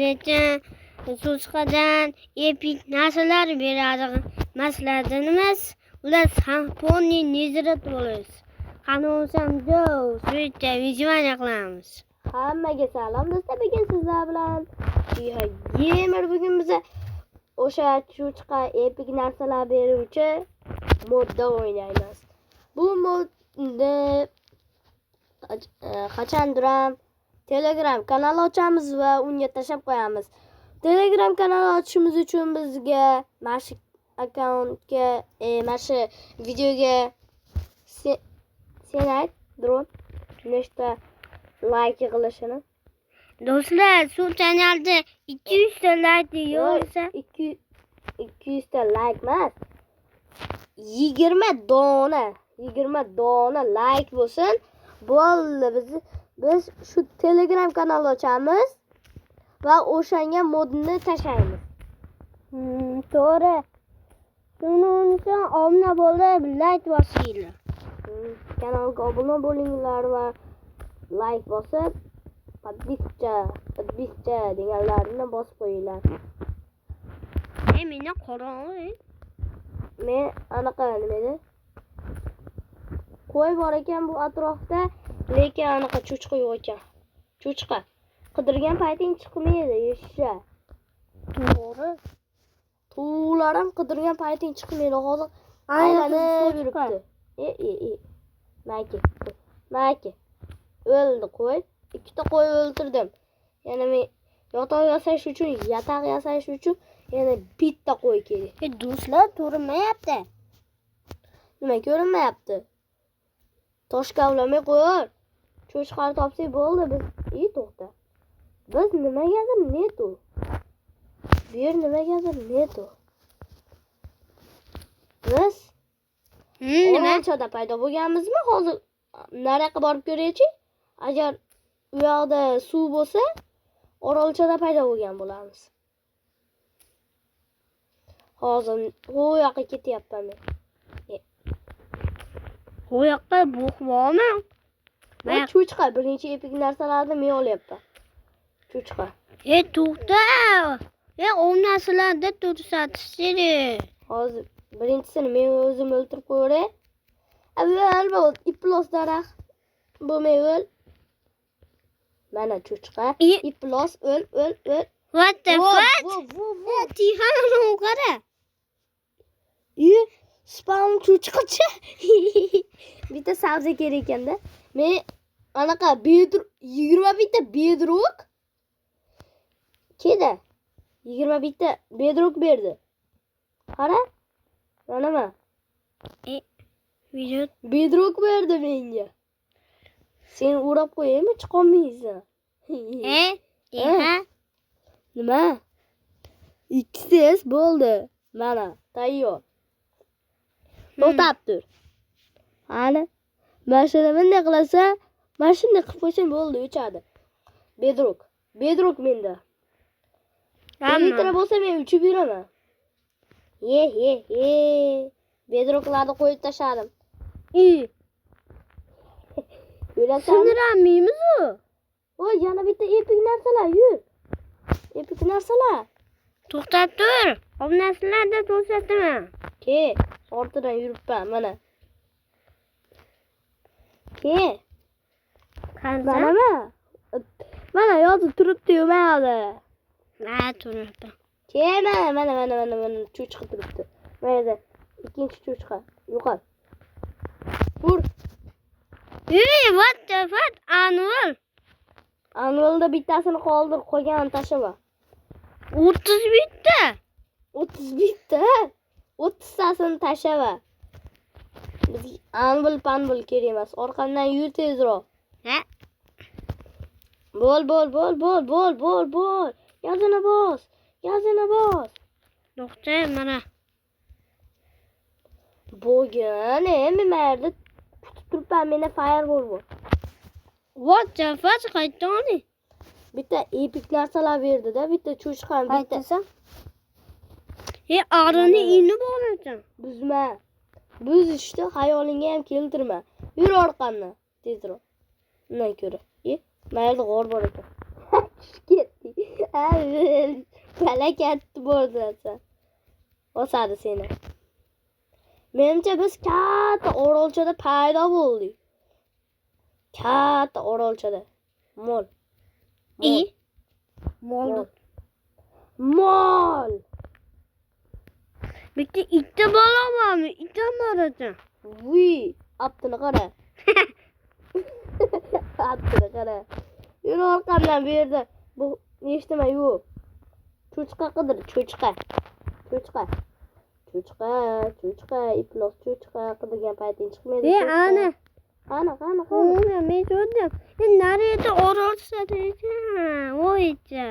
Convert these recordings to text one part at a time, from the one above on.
lekin cho'chqadan epik narsalar beradigan maslahatimiz ular samponiy nezrat bo'lamiz. Qani o'zim suyitda vizivaniya qilamiz. Hammaga salom do'stlar, bugun sizlar bilan gamer bugun biza o'sha cho'chqa epik narsalar beruvchi modda o'ynaymiz. Bu modda qachondir ham Telegram kanal ochamiz va unga tashlab qo'yamiz. Telegram kanal ochishimiz uchun bizga mana shu akkauntga, mana shu videoga sen ayt, dron nechta like qilishini. Do'stlar, shu kanalda 200 ta like yo'qsa 200 ta like emas. 20 dona like bo'lsin. Bo'ldi, biz shu Telegram kanal ochamiz va o'shanga modni tashlaymiz. To'g'ri. Shuning uchun obuna bo'lib, like bosinglar. Kanalga obuna bo'linglar va like bosib, podpiska deganlarni bosib qo'yinglar. Meni qorong'i. Men anaqa nima edi? Qo'y bor ekan bu atrofda, lekin anaqa cho'chqa yo'q ekan. Cho'chqa qidirgan payting chiqmaydi, yeshsha. To'g'ri. Tuvlar ham qidirgan payting chiqmaydi. Hozir aylanib yuribdi. Mayki. O'ldi qo'y. Ikkita qo'y o'ldirdim. Yana men yotoq yasash uchun, yataq yasash uchun yana bitta qo'y kerak. Do'stlar, ko'rinmayapti. Nima ko'rinmayapti? Tosh kavlamay qo'y. Cho'chqani topsak bo'ldi biz. To'xta. Biz nimagadir netu. Bu yer nimagadir netu. Biz Orolchada paydo bo'lganmizmi? Hozir nariyoqqa borib ko'raychi. Agar u yoqda suv bo'lsa, Orolchada paydo bo'lgan bo'lamiz. Hozir u yoqqa ketyapman men. U yoqqa buxvormi? Men cho'chqa birinchi epik narsalarni men olyapman. Cho'chqa. To'xta. O narsalarda ko'rsatishdi. Hozir birinchisini men o'zim o'ltirib qo'yaray. Avval iplos daraxt. Bu mevol. Mana cho'chqa. Iplos o'l. What the fuck? Tihani qara. Spam cho'chqacha. Bitta sabzi kerak ekanda. Men anaqa 20 bitta bedrock keda 20 bitta bedrock berdi. Qara. Mana bedrock berdi menga. Sen urab qo'yaymi, chiqolmaysan. Nima? XS bo'ldi. Mana, tayyor. To'xtab tur. Ana, mashina bunday qilsa, mashina qilib qo'ysang bo'ldi, o'chadi. Bedrock menda. Litra bo'lsa men uchib yuraman. Bedrocklarni qo'yib tashladim. Sindiramiz u. Voy, yana bitta epik narsalar, yur. Epik narsalar. To'xtab tur. Bu narsalarni ko'rsataman. Ortidan yuribman, mana. Mana yozib turibdi-yu, mana. Turibdi. Mana cho'chqa turibdi. Mana ikkinchi cho'chqa. Yo'qol. Ur. What the fuck? Anvalda bittasini qoldir, qolganini tashlab. 30 bitta. 30 bitta. 30 tasini tashlab. Anval panval kerak emas. Orqamdan yur tezroq. Bol. Yazini bos. To'xta, mana. Bo'gin, men yerda kutib turibman, menda fireball bor. What the fuck? Qaytoni? Bitta epik narsalar berdi-da, bitta cho'chqa, bitta. Arini ini bor ekan. Buzma. Buzishni xayolingga ham keltirma. Yur orqamdan, tezroq. Undan ko'ra. Mayli g'or bor ekan. Ketdi. Kala katta bo'ldi. Osadi seni. Menimcha biz katta orolchada paydo bo'ldik. Katta orolchada. Mol. Mol. Mol. Bitti itti bola bormi? Itti boradi. Vuy, aptini qara. Aptini qara. Yur orqamdan bu yerda. Bu eshitma yo'q. Cho'chqa qidir, cho'chqa. Cho'chqa, iflos cho'chqa qidirgan payting chiqmaydi. Ana. Qani. Men ko'rdim. Narida orolchada ekan. O'ycha.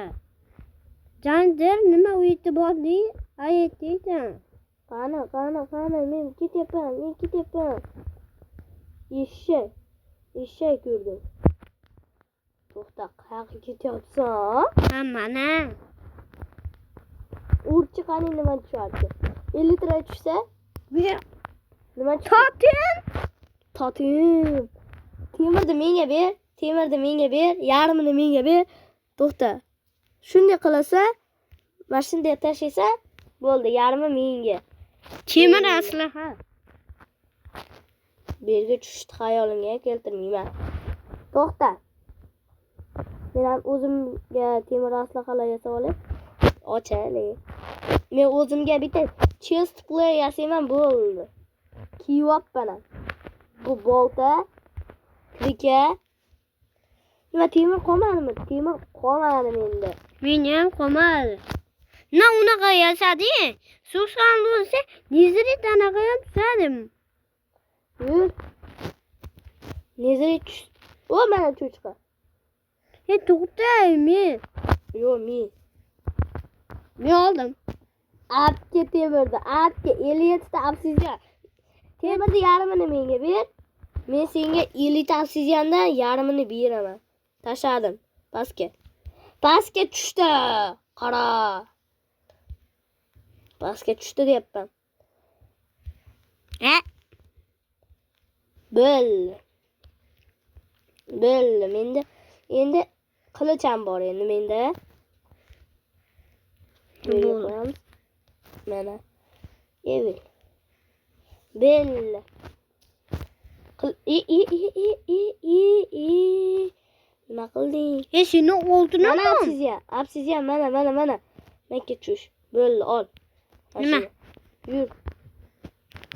Janjir nima uyda bordi? Aytding. Qani, men ketyapman. Eshak ko'rdim. To'xta, qayerga ketyapsan? Mana. Urchi qani nima tushardi? 50 lira tushsa? Nima Totim. Temirni menga ber, yarmini menga ber. To'xta. Shunday qilasa, mana shunday tashlaysa, bo'ldi, yarmi menga. Temir aslaha. Berga tushdi xayolimga keltirmayman. To'xta. Men ham o'zimga temir aslahalar yasab olay. Ochaylik. Men o'zimga bitta chest play yasayman bo'ldi. Kiyapman. Bu bolta, krika. Nima temir qolmadimi? Temir qolmadi menda. Meni ham qolmadi. Unaqa yasading. Susan bo'lsa, nizrit anaqa ham tusadim. Yur. Nizrit tush. O mana cho'chqa. To'xtay men. Yo'q, Men oldim. Apga temirdi. 50 ta obsidian. Temirni yarmini menga ber. Men senga 50 ta obsidiandan yarmini beraman. Tashladim. Pastga tushdi. Qara. Pastga tushdi deyapman. Bo'ldi. Menda endi qilich ham bor endi menda. Mana. Evil. Bella. Nima qilding? Seni olduna Mana obsidian mana. Menga tush. Bo'ldi, ol. Nima? Yur.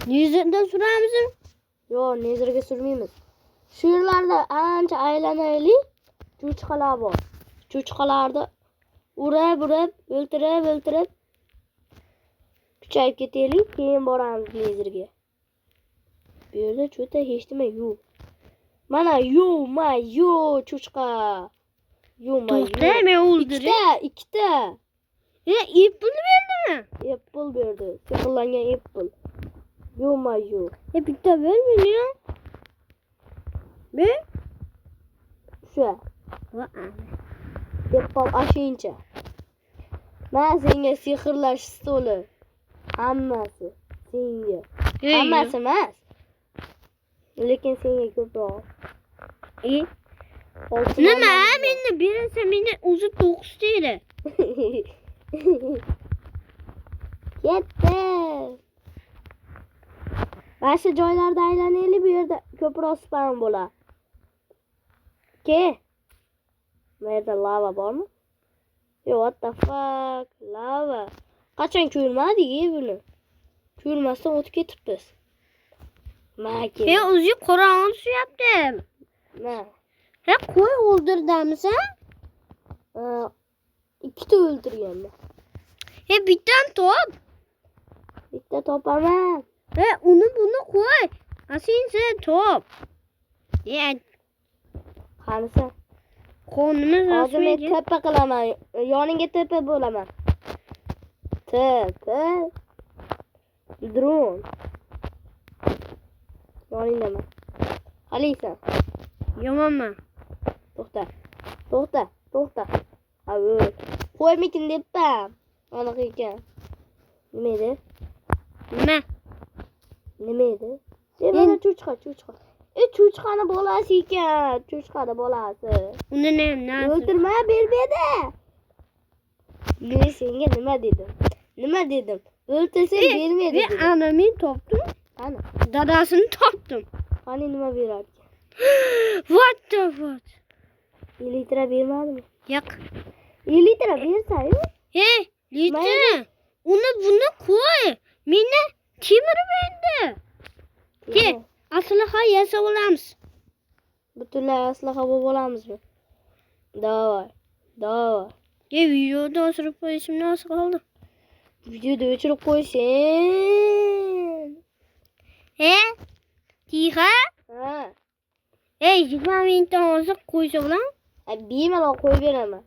Nizirdan suramizmi? Yo'q, nizirga surmaymiz. Shu yerlarda ancha aylanaylik. Cho'chqalar bor. Cho'chqalarni urib, o'ltirib kuchayib ketaylik, keyin boramiz nizirga. Bu yerda cho'ta hech nima yo'q. Mana yo'q cho'chqa. To'xta, men o'ldiray. Ikkita. Apple berdimi? Apple berdi. Sehrlangan apple. Yo'q. Bitta ber meni. Ber. Shu. Apple ashincha. Men senga sehrlash stoli. Hammasi senga. Hammasi emas. Lekin senga ko'proq. Nima? Meni berasa meni o'zi 9 deydi. Ketdi. Başka joylarda aylanaylik, bu yerda ko'proq spam bo'ladi. Bu yerda lava bormi? Yo, what the fuck? Lava. Qachon ko'rmadik buni? Ko'rmasdan o'tib ketibmiz. Maki. O'zi qorong'i tushyapti. Qo'y o'ldirdimsan? Ikkita o'ldirganman. Bittan top. Bitta topaman. Uni buni qo'y. Asinsa top. Qanisa? Qonimiz hozir men tepa qilaman. Yoningga tepa bo'laman. Tepa. Dron. Yoningdaman. Qalaysan? Yomonman. To'xta. Avul. Qo'ymikin debman. Anaqa ekan. Nima edi? Mana cho'chqa. Cho'chqani bolasi ekan. Cho'chqani bolasi. Uni nima? O'ldirma, bermedi. Men senga nima dedim? Nima dedim? O'ltirsang bermaydi Ve dedim. anamı toptum. Qani? Dadasını toptum. Qani nima beradi? What the fuck? 50 lira bermadimi? Yok. 50 lira bersa-yu. Litre. Onu bunu koy. Mene temir bende. Ke aslaha yasa olamiz. Butunlay aslaha bo'lib olamizmi? Davay. Videoda osurib qo'yishim nasıl qoldi? Videoda o'chirib qo'ysin. Tiha? Ha. 20 minutdan oziq qo'ysa bo'ladimi? Bemalol qo'yib beraman.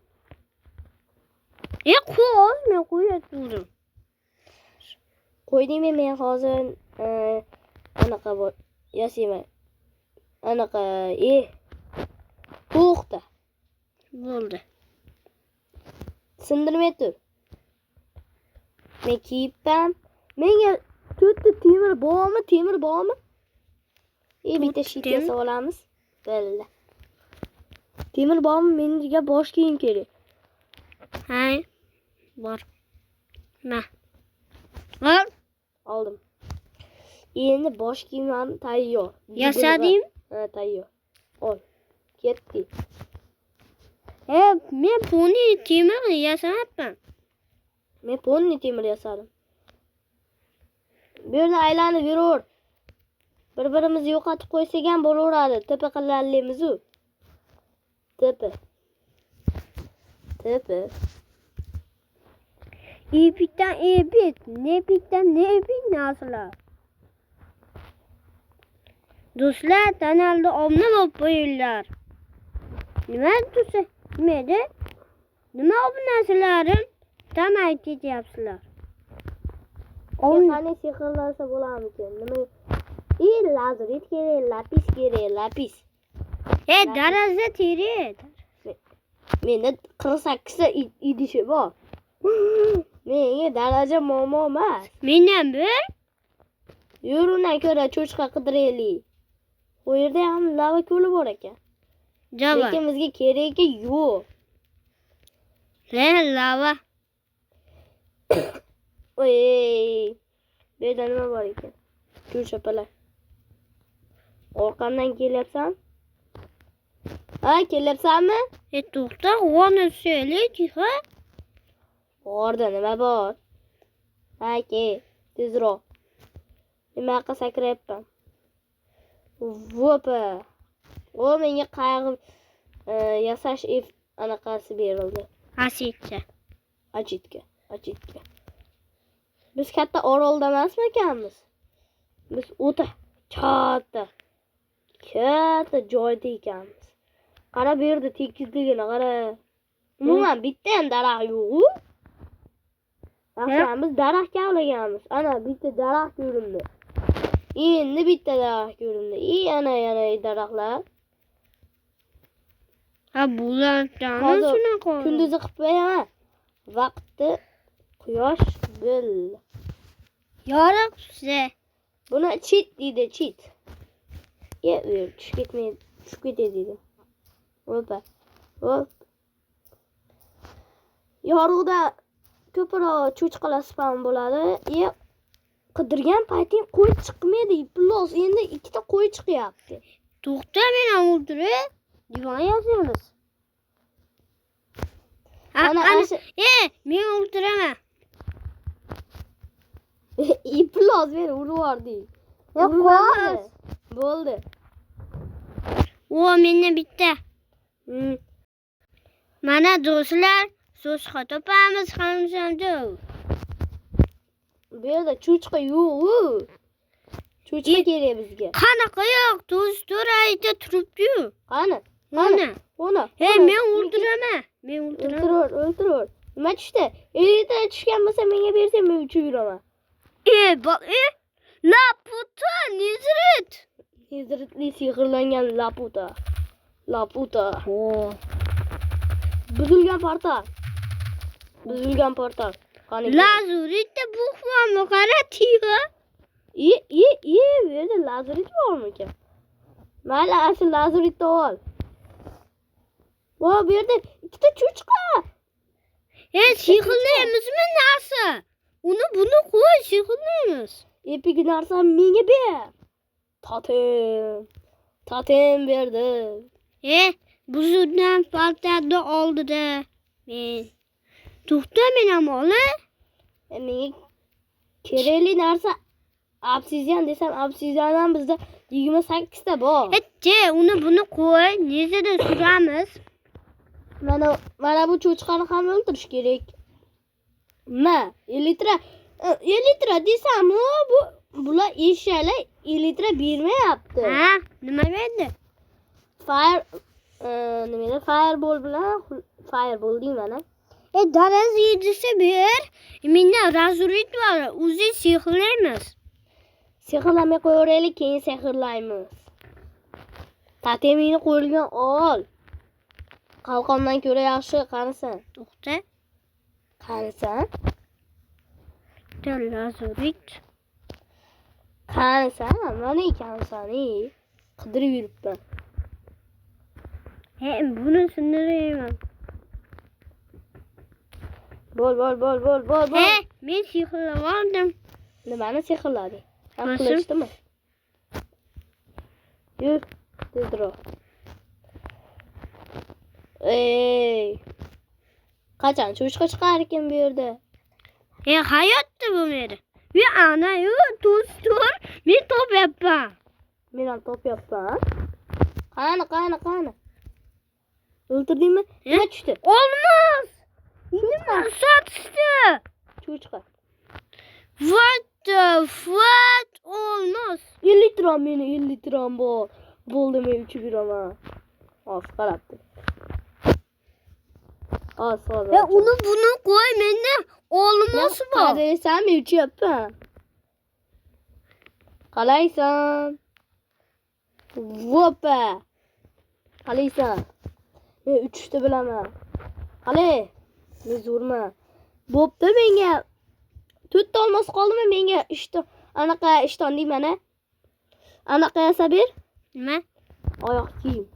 Qo'y, men qo'yatdim. Qo'ydingmi? Men hozir anaqa bor. Yasayman. Anaqa, to'xta. Bo'ldi. Sindirmay tur. Men kiyibman. Menga 4 ta temir bormi? Bitta shit yasab olamiz. Billa. Temir bormi? Menga bosh kiyim kerak. Hay. Bor. Na. Al. Oldim. Endi bosh kiyimim tayyor. Yasadim. Ha, tayyor. Ol. Ketdi. Men poni temir yasamabman. Men ponni temir yasadim. Bu yerda aylanib yuraver. Bir-birimizni yo'qotib qo'ysak ham bo'laveradi. Tepa qilalamiz-u. Tepa. Epikdan epik, nepikdan nepik narsalar. Do'stlar, kanalda obuna bo'lib qo'yinglar. Nima desa, nima obunasilarim tamay ketyapsizlar. Qani sehrlansa bo'larmikan? Nima? Lazerit kerak, lapis. Daraza teret. Menda 48 ta idishi bor. Menga daraja muammo emas. Mendan bir. Yur undan ko'ra cho'chqa qidiraylik. Bu yerda ham lava ko'li bor ekan. Javob. Lekin bizga keragi yo'q. Lava. Oy. Bu yerda nima bor ekan? Cho'chapalar. Orqamdan kelyapsan? Ha, kelyapsanmi? To'xta, g'oni söyledi, ha? Orada nima bor? Ha, ke, tezroq. Nima qilib sakrayapman? Vopa. O menga qayg'u yasash anaqasi berildi. Achitka. Biz katta orolda emasmi ekanmiz? Biz o'ta katta joyda ekanmiz. Qara bu yerda tekisligini qara. Umuman bitta ham daraxt yo'q-ku. Biz daraxt kavlaganmiz. Ana bitta daraxt ko'rindi. Endi bitta daraxt ko'rindi. Ana daraxtlar. Bulardan shunaqa. Kunduzi qilib qo'yaman. Vaqti quyosh bil. Yoriq size. Buni chit deydi, chit. Tushib ketadi deydi. Hop. Yorug'da ko'proq cho'chqalar spam bo'ladi. Qidirgan payting qo'y chiqmaydi. Plus endi ikkita qo'y chiqyapti. To'xta, men o'ldirib divan yozamiz. Men o'ldiraman. Plus men urib yubordik. Bo'ldi. Menda bitta. Mana do'stlar, so'zqa topamiz hamsamda. Bu yerda cho'chqa yo'q-ku. Cho'chqa kerak bizga. Qanaqa yo'q? Do'stlar aytib turibdi-yu. Qani? Men o'ldiraman. O'ltir. Nima tushdi? Elita tushgan bo'lsa menga bersang, men uchib yuraman. Laputa, Nizrit. Nizritli sehrlangan laputa. Buzilgan portal. Qani? Lazuritda buxvamni qara tiga. Bu yerda lazurit bormi ekan? Mayli, asl lazuritni ol. Bu yerda ikkita cho'chqa. Sihirlaymizmi narsa? Bunu qo'y, sihirlaymiz. Epik narsani menga ber. Totem berdi. Buzurdan paltani oldi-da. Men. To'xta men ham olay. Menga kerakli narsa obsidian desam, obsidian ham bizda 28 ta bor. Bunu qo'y, nezada suramiz. Mana bu cho'chqani ham o'ldirish kerak. Elitra desam, bular eshaklar elitra bermayapti. Nima berdi? Fireball bilan fireball deyman. Daraz yedisi ber. Menda razurit var. O'zi sehrlaymiz. Sehrlamay qo'yaylik, keyin sehrlaymiz. Totemingni qo'yilgan ol. Qalqondan ko'ra yaxshi, qanisan? To'xta. Qanisan? Razurit. Qanisan? Mana ekansan, qidirib yuribman. Buni sindirayman. Bol. Men sehrlab oldim. Nimani sehrlading? Boshim. Qilichdimi? Yur, tezroq. Qachon cho'chqa chiqar ekan bu yerda? Hayotda bo'lmaydi. Ana, do'stur, men topyapman. Men ham topyapman. Qani? O'ldirdingmi? Nima tushdi? Olmaz. Nima sotishdi? Cho'chqa. What the fuck? Olmaz. 50 liram meni 50 liram bor. Bo'ldi, men uchib yuraman. Hozir qarabdi. Hozir. Bunu qo'y, menda olmos bor. Qaraysan, men uchyapman. Qalaysan? Vopa. Qalaysan? Men uchishni bilaman. Qalay? Men zo'rman. Bo'pti, menga 4 ta olmos qoldimi? Menga anaqa ishton deyman-a. Anaqa yasa ber. Nima? Oyoq kiyim.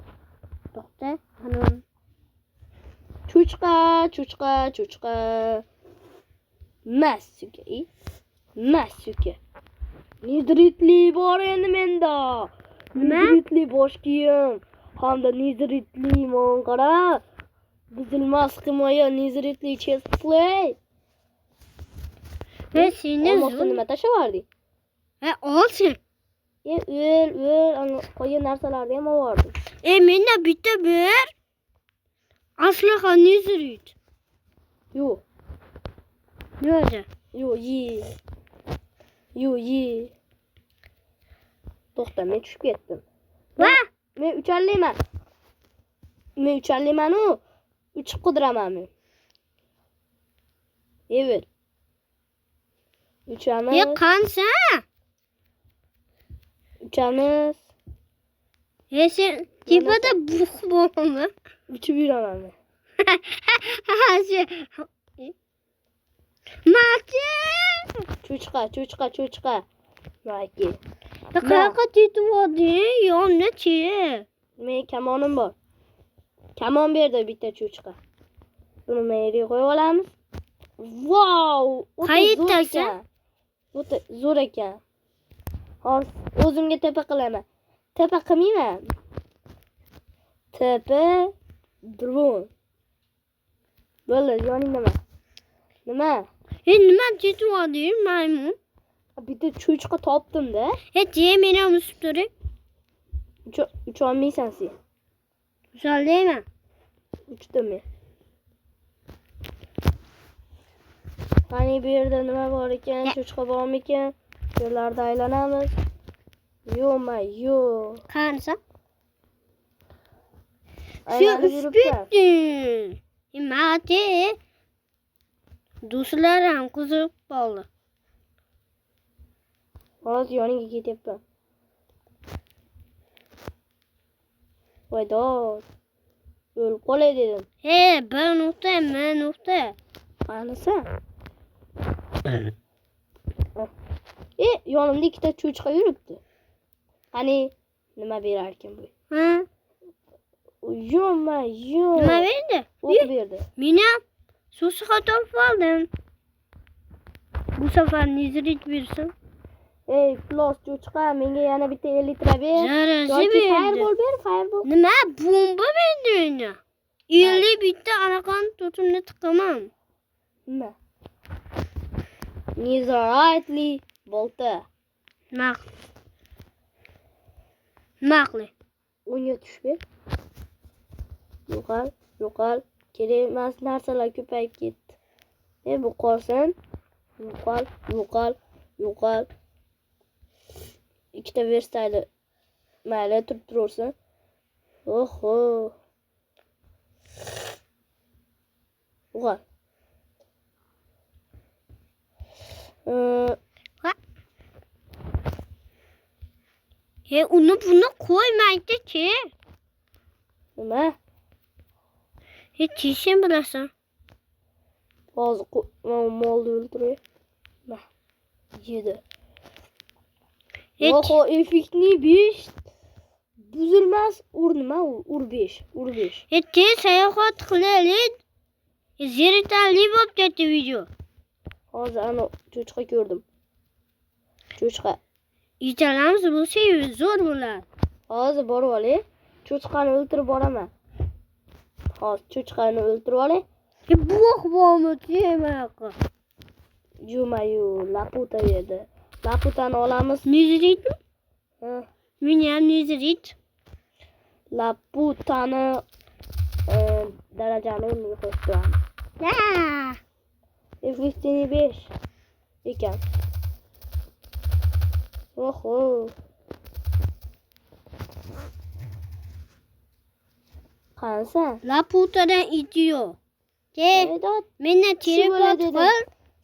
To'xta, hanım. Cho'chqa. Masuka. Nidritli bor endi menda. Nidritli bosh kiyim. Hamda nidritli qara. Buzilmas himoya nidritli chest plate. Seni nima tashlavarding? Olsin. O'l, qo'ygan narsalarni ham oldim. Menda bitta bir. Aslaha nizrit. Yo'q. Nima? Ye. To'xta, men tushib ketdim. Va? Men ucharlayman-u. Uchib qidiraman men. Evet. Uchamiz. Qansa? Uchamiz. Sen tepada bug' bormi? Uchib yuraman men. Mati! Cho'chqa. Maki. Qayoqqa ketiboding? Yonda-chi? Men kamonim bor. Kamon berdi bitta cho'chqa. Buni men yerga qo'yib olamiz. Wow! Qayerdasan? O'ta zo'r ekan. Hozir o'zimga tepa qilaman. Tepa qilmayman. Tepa dron. Bo'ldi, yoningdaman. Nima? Nima ketiboding, maymun? Bitta cho'chqa topdim-da. Men ham usib turay. Ucholmaysan sen. Uchalayman. Uchdim men. Qani bu yerda nima bor ekan? Cho'chqa bormi ekan? Yerlarda aylanamiz. Yo'q. Qansa? Aylanib yuribdi. Mati. Do'stlar ham qiziqib qoldi. Hozir yoniga ketyapman. Voydod. O'lib qolay dedim. Bir nuqta. Qanisa? Yonimda ikkita cho'chqa yuribdi. Qani nima berar ekan bu? Yo'q. Nima berdi? O'q berdi. Meni ham Susqa topib oldim. Bu safar nizrit bersin. Ey, plus cho'chqa, menga yana bitta 50 litre ber. Zarasi Yoki berdi. fireball ber, fireball. Nima? Bomba berdi menga. 50 bitta anaqani to'timni tiqaman. Nima? Nezoratli bolta. Maqli. 10 tush ber. Yo'qol. Kerak emas narsalar ko'payib ketdi. Bu qolsin. Yo'qol. Ikkita verstayli. Mayli, turib tursin. Oho. Yo'qol. Uni buni qo'ymaydi-chi. Nima? Tishim bilasan. Hozir molni o'ldiray. Nima? Yedi. Oho, effektni 5. Buzilmas ur nima? Ur 5. Tez sayohat qilaylik. Zeritalli bo'lib ketdi video. Hozir ana cho'chqa ko'rdim. Cho'chqa. Italamiz bo'lsa zo'r bo'ladi. Hozir borib olay. Cho'chqani o'ldirib boraman. Hozir cho'chqani o'ldirib olay. Buq bormi? Yemayoqqa. Jumayu, laputa edi. Laputani olamiz. Nizritmi? Ha. Men ham nizrit. Laputani darajani o'rniga qo'yib turamiz. Effektini 5 ekan. Oho. Qansa? Laputadan itiyo. Meni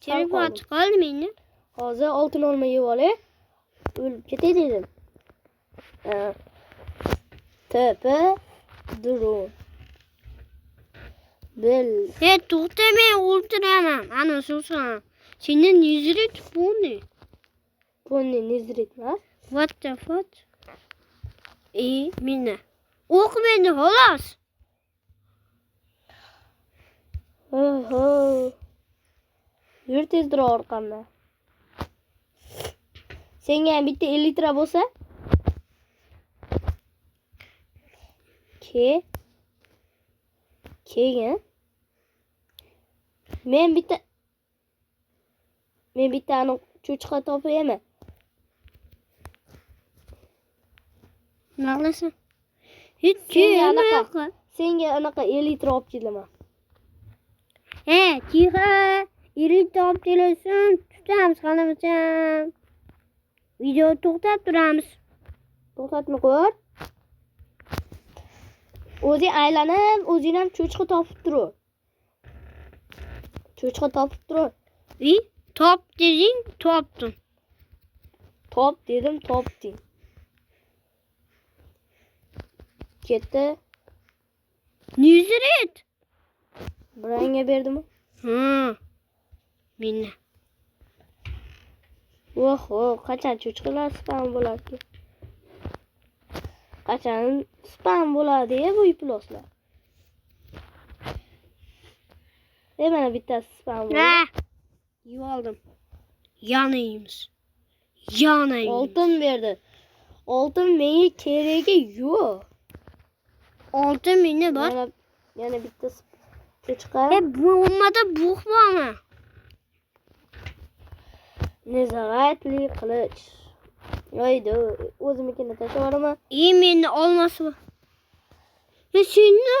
teripot qil meni. Hozir oltin olma yeb olay. O'lib ketay dedim. Tepa drone. Bil. To'xta, men o'ldiraman. Ana so'san. Seni nizrit poni. Poni nizrit emas. What the fuck? Meni. O'q meni xolos. Oho. Yur tezroq orqamdan. Senga ham bitta 50 litre bo'lsa? Keyin. Men bittani cho'chqa topaymi? Nima qilasan? Senga anaqa 50 litre olib kelaman. Tixa, irit olib kelasan, tutamiz qalamasam. Video to'xtab turamiz. To'xtatma qo'y. O'zi aylanib, o'zing ham cho'chqa topib tur. Top deding, topdim. Top dedim, topding. Ketdi. Nizrit. Biranga berdimi? Meni. Oho, qachon cho'chqalar spam bo'ladi? Qachon spam bo'ladi bu iploslar? Mana bittasi spam bo'ldi. Yeb oldim. Yanaymiz. Oltin berdi. Oltin menga keragi yo'q. Oltin meni bor. Yana bitta cho'chqa. Bu ummada buq bormi? Nezoratli qilich. Yo'ydi, o'zimnikini tashlab meni olmasi bor. Seni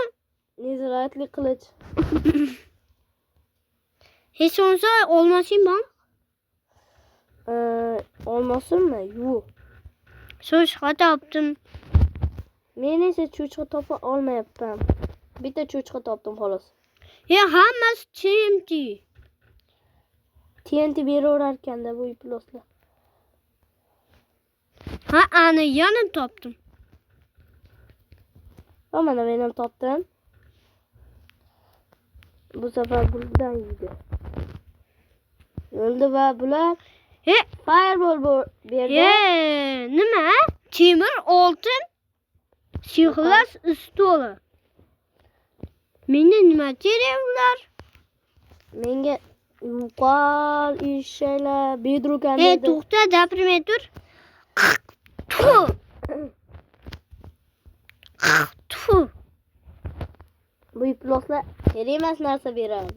nezoratli qilich. Sonsa olmasing bormi? Olmasinmi? Yo'q. Cho'chqa topdim. Men esa cho'chqa topa olmayapman. Bitta cho'chqa topdim xolos. Hammasi TNT beraverar ekanda bu iploslar. Ana yana topdim. Mana men ham topdim. Bu safar bundan yedi. O'ldi va bular fireball berdi. Nima? Temir, oltin, sixlas stoli. Meni nima kerak ular? Menga yuqal ishlar bedrukan E dedi. to'xta, gapirmay tur. Tu. Tu. Bu iploslar kerak emas narsa beradi.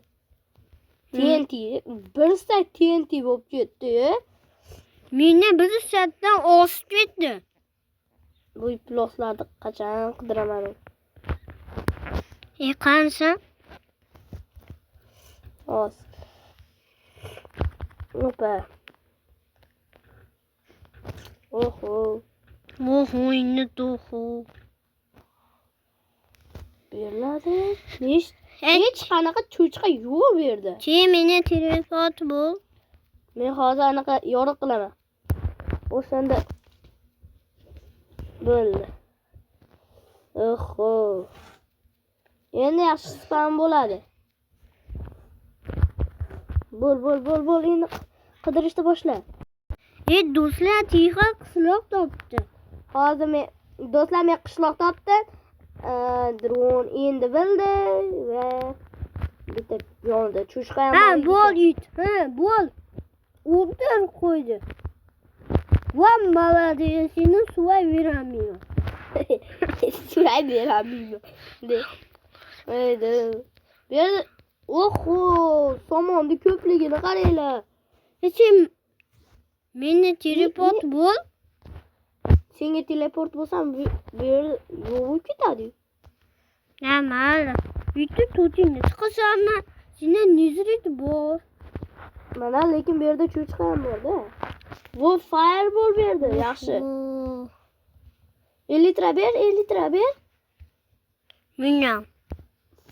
TNT bir stak TNT bo'lib ketdi. Meni bir soatdan osib ketdi. Bu iploslarni qachon qidiraman? Qansa? Os. Opa. Oho. Oho, inni to'xu. Beriladi. Hech qanaqa cho'chqa yo'q bu yerda. Meni telefon bo'l. Men hozir anaqa yoriq qilaman. O'shanda bo'ldi. Oho. Endi yaxshi spam bo'ladi. Bo'l. Endi qidirishni boshla. Do'stlar, Tixa qishloq topdi. Hozir men do'stlar men qishloq topdim. Dron endi bildi va bitta yonida cho'chqa ham Ha, bor bo'l ekan. it. Ha, bo'l. O'rdir qo'ydi. Va молодец, seni suvay beramayman. Suvay beramayman. Haydi. Bu yerda oho, somonni ko'pligini qaranglar. Meni teleport bo'l. Senga teleport bo'lsam bu yerda yo'q bo'lib ketadi. Ha, mayli. Bitta to'tingni chiqasanmi? Seni nizrit bor. Mana lekin bu yerda cho'chqa ham bor-da. Bu fireball berdi, yaxshi. 50 litra ber. Menga.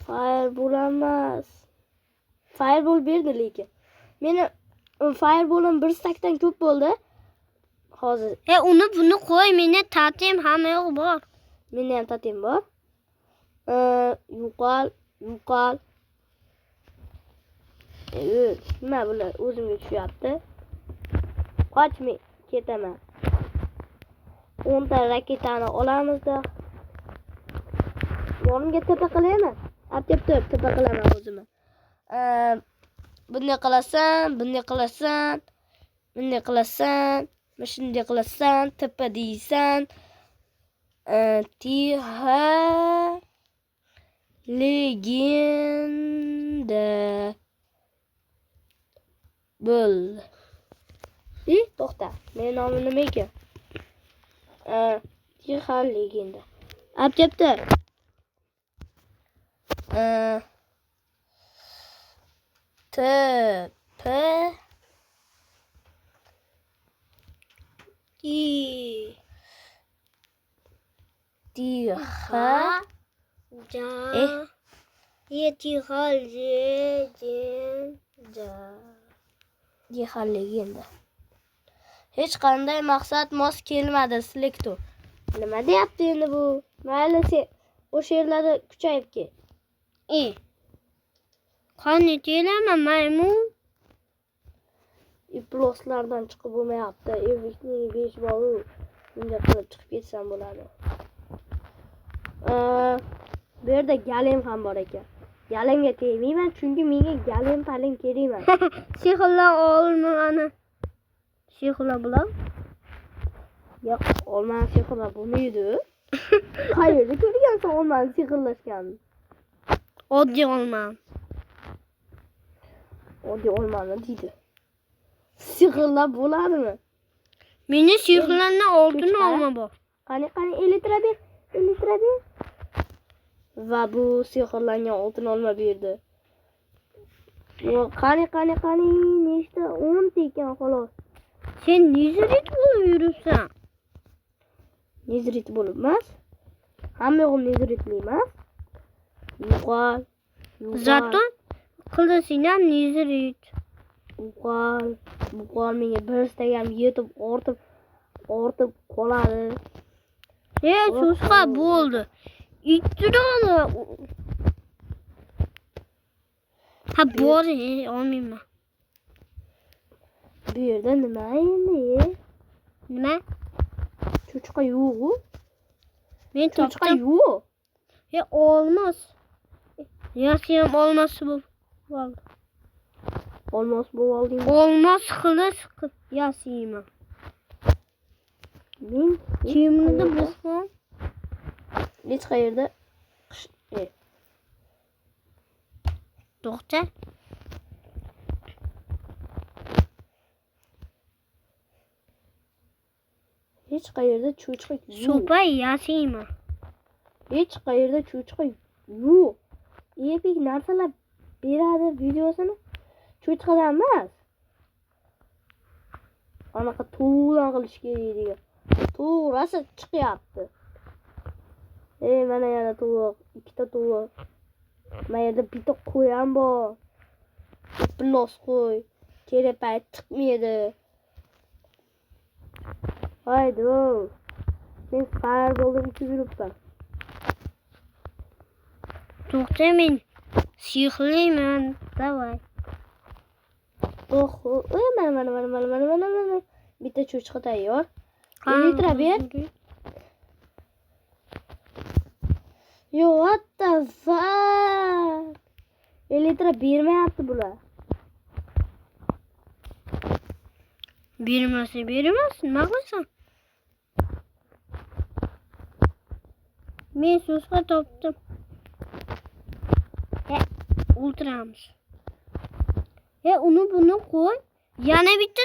Fireball emas. Fireball berdi lekin. Meni fireball'im bir stakdan ko'p bo'ldi. Hozir. Uni buni qo'y, meni tatim hamma yo'q bor. Meni ham tatim bor. Yuqal. Nima bular o'zimga tushyapti. Qoch men ketaman. 10 ta raketani olamizda. Yonimga tepa qilaymi? Aptep tepa qilaman o'zimni. Bunday qilasan. Shunday qilasan, tepa deysan. Tixa legenda bo'l. To'xta. Men nomim nima ekan? Tixa legenda. Aptepti. Tixa legenda. Hech qanday maqsad mos kelmadi, selektor. Nima deyapti endi bu? Mayli, sen o'sha yerlarda kuchayib kel. Qani kelaman maymun. Iploslardan chiqib bo'lmayapti. Evlikning 5 bor-u. Bunday qilib chiqib ketsam bo'ladi. Bu yerda galem ham bor ekan. Galemga tegmayman, chunki menga galem palin kerak emas. Sehrlar olmani. Sehrlar bular? Yo'q, olmani sehrlar bo'lmaydi. Qayerda ko'rgansan olmani sehrlashganini? Oddiy olman. Oddiy olmani deydi. Sehrlar bo'ladimi? Meni sehrlarni oltin olma bor. Qani 50 litra ber. Va bu sehrlangan oltin olma berdi. Qani nechta 10 ta ekan xolos. Sen nizrit bo'lib yuribsan. Nizrit bo'lib emas. Hamma yo'g'im nizritli emas. Yuqal. Zato qildising ham nizrit. Yuqal menga bir istagam yetib ortib qoladi. Cho'chqa bo'ldi. Ittirani. Ha, bor, olmayman. Bu yerda nima endi? Nima? Cho'chqa yo'q-ku. Men Cho'chqa topdim. yo'q. Olmos. Yaxshi ham olmosi bo'ldi. olmos bo'lib olding. Olmos qilich yasayman. Men Kimni bilsam? hech qayerda To'xta. hech qayerda cho'chqa yo'q. So'pa yasayman. Hech qayerda cho'chqa yo'q. Epik narsalar beradi videosini. Cho'chqadan emas. Anaqa to'g'lan qilish kerak degan. To'g'rasi chiqyapti. Mana yana to'g'ri, ikkita to'g'ri. Mana yerda bitta qo'y ham bor. Plos qo'y. Kerak payt chiqmaydi. Haydi. Men fireball'dan uchib yuribman. To'xta, men sihlayman. Davay. Oho, mana. Bitta cho'chqa tayyor. Elitra ber. Yo, what the fuck? Elitra bermayapti bular. Bermas, nima qilsam? Men so'sqa topdim. O'ltiramiz. Uni buni qo'y. Yana bitta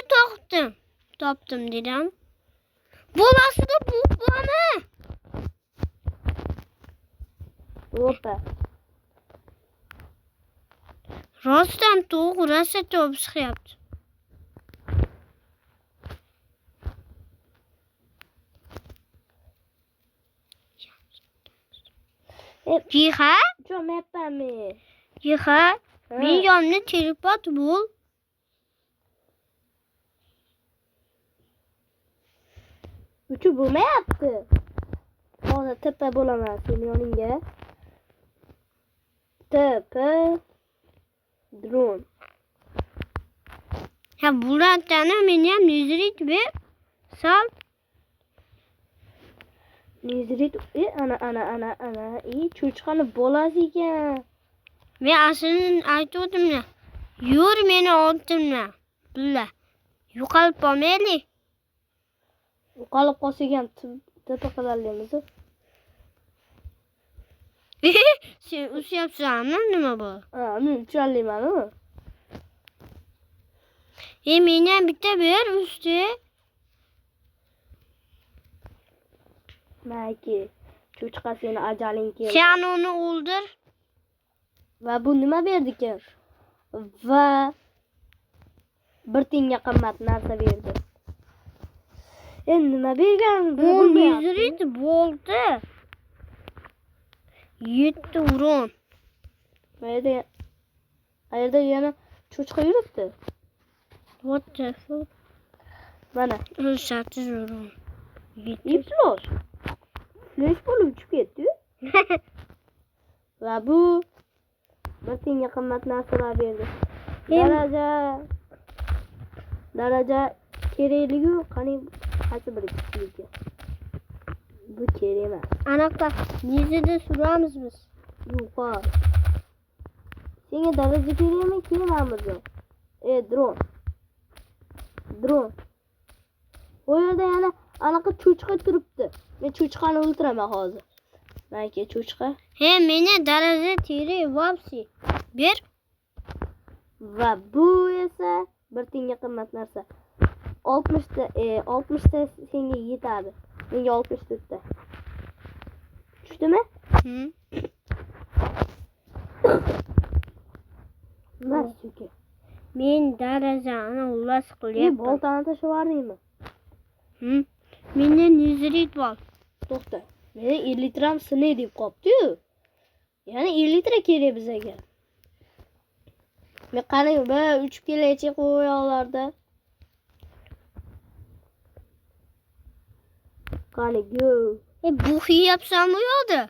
topdim dedim. Bolasida bu bana. Opa. Rostdan to'g'ri rosa top chiqyapti. Jiha? Cho'mayapman men. Jiha? Men yonimda teleport bo'l. Uchib bo'lmayapti. Hozir tepa bo'laman sening yoningga. Tepa drone. Bulardan men ham nezrit ber. Sal. Nezrit ana. Cho'chqani bolasi ekan. Men aslini aytdim-da. Yur meni oldim-da. Bular. Yo'qolib qolmaylik. Yo'qolib qolsak ham tepa qilalaymiz. Sen usyapsanmi nima bu? Men uchalayman-ku. Men ham bitta ber usti. Mayki, cho'chqa seni ajaling keldi. Sen uni o'ldir. Va bu nima berdi ekan? Va bir tiyinga qimmat narsa berdi. Nima bergan? Bu nezrit bo'ldi. 7 uron. Qayerda yana cho'chqa yuribdi? What the fuck? Mana. 8 uron. Flash. Flash bo'lib uchib ketdi. Va bu bir tiyinga qimmat narsalar berdi. Daraja kerakligi qani qaysi biri kerak? Bu kerak emas. Anaqa nezida suramiz biz. Yo'q. Senga daraja kerakmi? Kerakmi? Drone. O yerda yana anaqa cho'chqa turibdi. Men cho'chqani o'ldiraman hozir. Mayke cho'chqa. Meni daraja kerak vopsi. Ber. Va bu esa bir tiyinga qimmat narsa. 60 ta senga yetadi. Menga 64 ta. Tushdimi? Mas chuki. Men darajani ulas qilyapman. Boltani tashlabordingmi? Menda nezrit bor. To'xta. Meni 50 litram sinay deb qopdi-yu. Yana 50 litra kerak bizga. Men qani bir uchib kelaychi qo'yoqlarda. Qani go. Bu xiyapsan bu yoqda.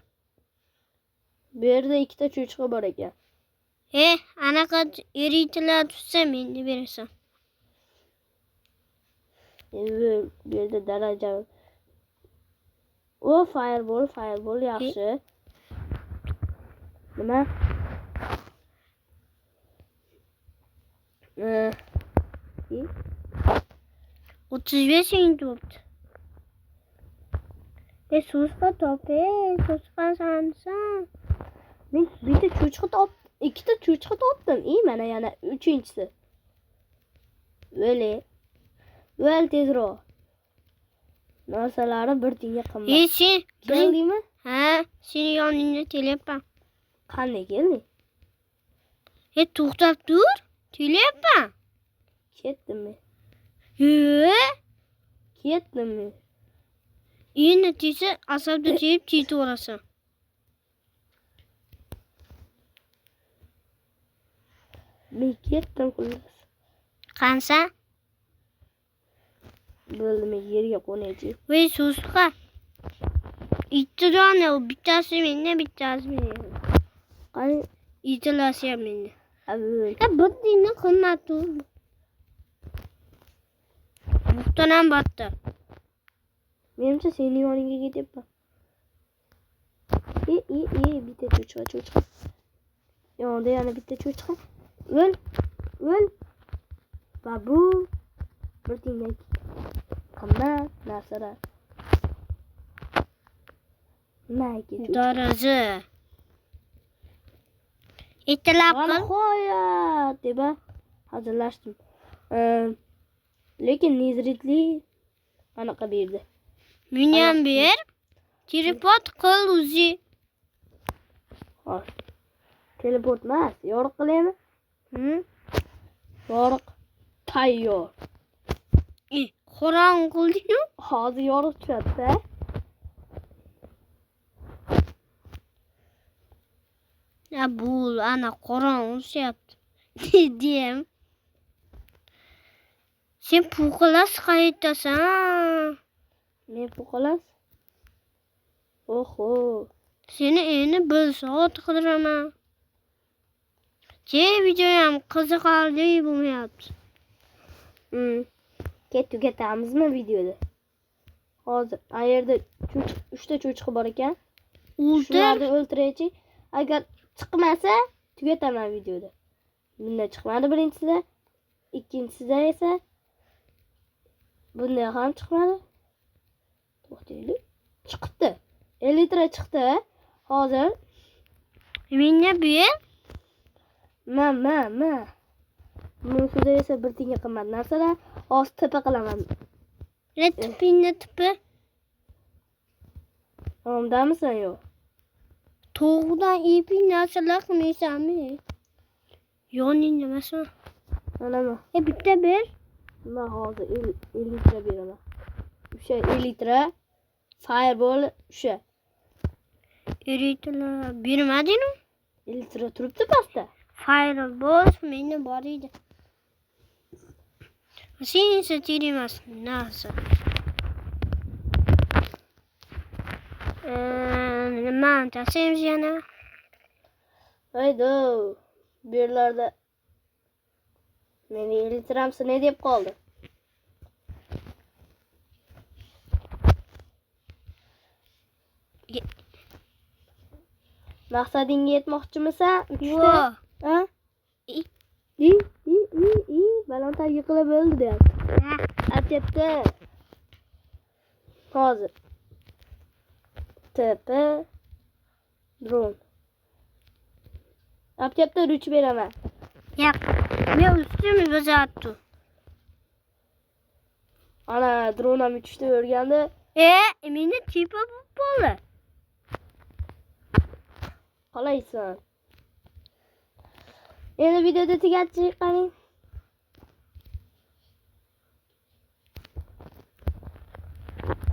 Bu yerda ikkita cho'chqa bor ekan. Anaqa eritlar tutsa menga berasan. Bu yerda daraja. O fireball yaxshi. Nima? İyi. 35 toptu. Susqa topi, susqa sansan. Men bitta cho'chqa ikkita cho'chqa topdim. Mana yana uchinchisi. O'l tezroq. Narsalari bir tiyinga qimmat. Sen Keldingmi? ha, seni yoningda telefon. Qanday kelding? To'xtab tur. Telefon. Ketdimmi? Ketdimmi? Endi tesa asabda tep ketaverasın. Men ketdim xullas. Qansa? Bo'ldi, men yerga qo'naychi. Voy susqa. İttirane o bittasi mende, bittasi mende. Qani İtilasya mende. abi. Bu dinle kılmadı. Muhtemelen battı. Menimcha sening yoningga ketyapman. Bitta cho'chqa. Yonda yana bitta cho'chqa. O'l. Babu. Bir tiyinga qimmat narsalar. Daracı. İtilap kıl. Nihoyat deb hazırlashdim. Lekin nezritli anaqa berdi. Münyen bir. Tripod kıl uzi. Hop. Teleport emas, yoriq qilaymi? Yoriq tayyor. Qo'rg'on qilding-ku? Hozir yoriq tushadi. Ya bu ana qo'rg'on uzyapti. Diyem. Sen puqalas qaytasan. Men puqalas. Oho. Seni endi bir soat qidiraman. Videoyam qiziqarli bo'lmayapti. Tugatamizmi videoda? Hozir a yerda 3 ta cho'chqa bor ekan. Ularni o'ltiraychi. Agar chiqmasa tugataman videoda. Bunday chiqmadi birinchisida, ikkinchisida esa bunday ham chiqmadi. To'xtaylik. Chiqdi. 50 ta chiqdi. Hozir menga ber. Ma. Bunisida esa bir tiyinga qimmat narsalar. Hozir tepa qilaman. Tipi. Omdamisan yo'q? To'g'ridan ipi narsalar qilmaysanmi? Yoningda emasmi? Manami. Bitta ber. Men hozir 50 ta beraman. O'sha 50 ta Fireball o'sha. 50 ta bermadingmi? 50 ta turibdi pastda. Fireball menda bor edi. Sen esa teremasin, narsa. Nima tasaymiz yana? Haydo. Bu yerlarda meni 50 tramsi ne deb qoldi? Maqsadingga yetmoqchimisan? 3 ta. Ha? Balon tagiga qilib bo'ldi deyapti. Aytyapti. Hozir. Tepa. Dron. Aytyapti 3 beraman. Yo'q. Men ustimi bozatdi. Ana dron ham 3 ta o'rgandi. Meni tipa bo'ldi. Qalaysan? Endi videoda tugatchi qaring.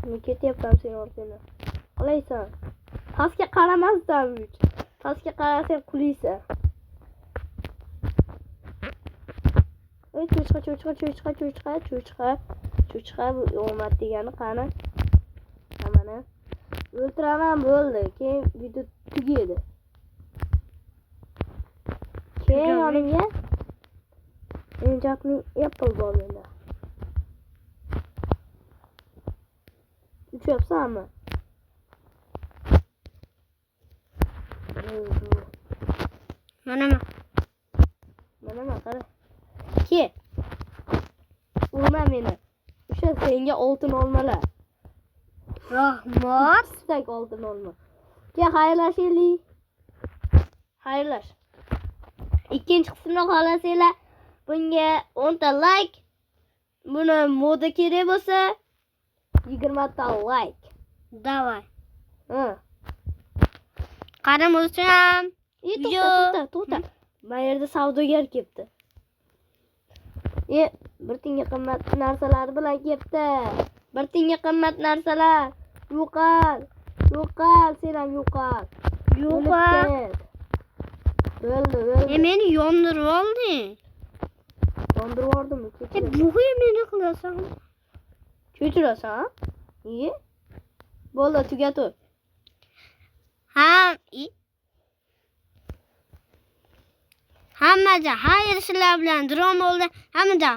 Men ketyapman seni orqangdan. Qalaysan? Pastga qaramasdan uch. Pastga qarasang qulaysan. Cho'chqa bu omad degani qani? Mana o'ltiraman bo'ldi. Keyin video tugaydi. Keyin yonimga o'yinchoqning Apple bor menda. Uchyapsanmi? Mana qara. Ke Urma meni. O'sha senga oltin olmalar. Rahmat. Istak oltin olma. Ke xayrlashaylik. Xayrlash. Ikkinchi qismini xohlasanglar bunga 10 ta like. Buni moda kerak bo'lsa 20 ta like. Davay. Ha. Qaramasam. To'xta. Mana yerda savdogar kelibdi. Bir tinga qimmat narsalar bilan kelibdi. Bir tinga qimmat narsalar. Yo'qol, sen ham yo'qol. Yo'qol. Bo'ldi. Meni yondirib oldi. Yondirib yubordimmi? Bu meni qilasan. Ko'chirasan? Bo'ldi, tugatib. Hammaja xayr sizlar bilan drom bo'ldi. Hammaja